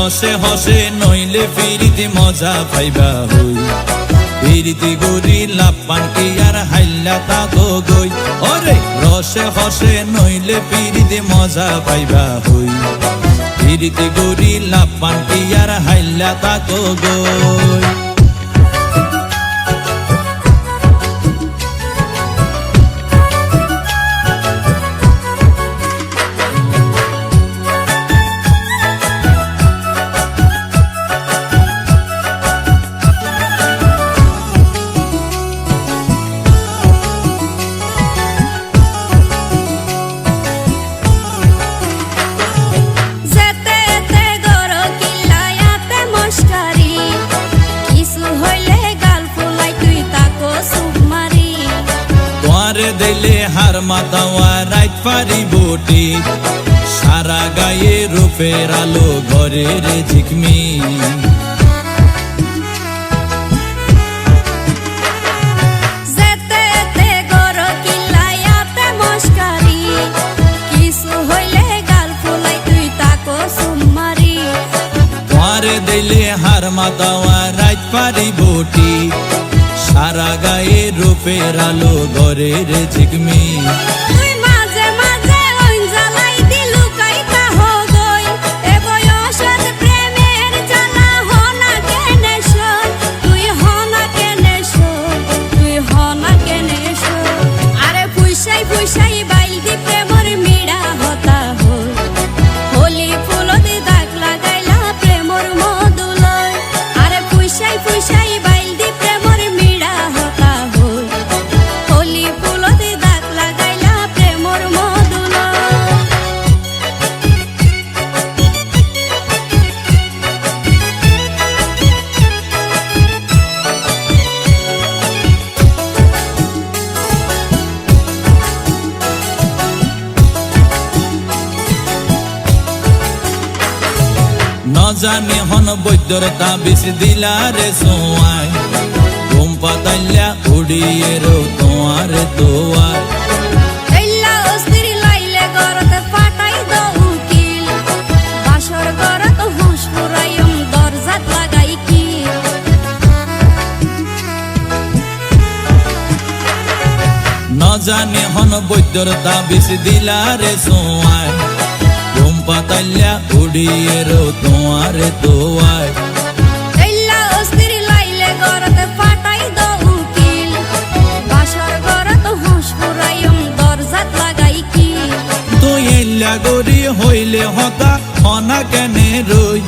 রসে হসে নইলে ফিরিতে মজা পাইবা হই ফিরিতে গরি লাপান কি আর হাইল্লা তাকো গই ওরে রসে হসে নইলে ফিরিতে মজা পাইবা হই ফিরিতে গরি লাপান কি আর হাইল্লা তাকো গই দিলে হার মাতাওয়া রাইত পারি বটি সারা গায়ে রূপের আলো ঘরের ঝিকমি দিলে হার মাতাওয়া রাইত পারি বটি সারা গায়ে রূপের আলো ঘরের ঝিকমি জানি হন বৈদ্যর তাবিজ দিলারে সোয়াই ঘুম পাতাইলা উড়িয়ে রো তোমার দোয়ার জানি হন বৈদ্যর তাবিজ দিলারে সোয়াই ঘুম পাতাইলা উড়িয়ে রো তোমার দোয়ার গরি হইলে হতা হনা কেনে রই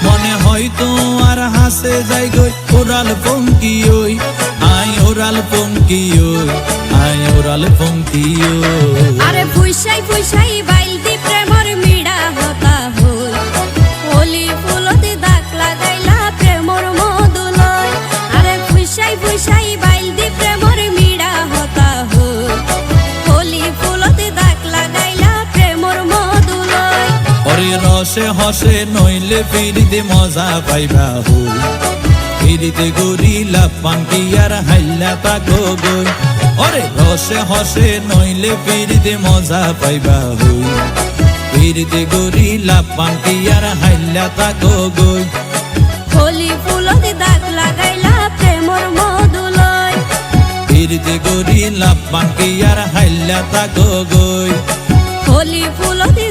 মনে হয় তোমার হাসে যাই গই ওরাল পঙ্কি ওই আই ওরাল পঙ্কি ওই আই ওরাল পঙ্কি ওই আরে ফুইসাই ফুইসাই বাইলতি প্রেমর মিড়া হতা হই হোলি ফুলতে দাগ লাগাইলা প্রেমর মধুলয় আরে ফুইসাই ফুইসাই বাইলতি প্রেমর মিড়া হতা হই হোলি ফুলতে দাগ লাগাইলা প্রেমর মধুলয় ওরে রসে হসে নইলে ফিরিতে মজা পাইবা হই ফিরিতে গরি লাপান কি আর হাইল্লা তাকো গই ওরে রসে হসে নইলে ফিরিতে মজা পাইবা হই ফিরিতে গরি লাপান কি আর হাইল্লা তাকো গই হোলি ফুলতে দাগ লাগাইলা প্রেমর মধুলয় ফিরিতে গরি লাপান কি আর হাইল্লা তাকো গই হোলি ফুলতে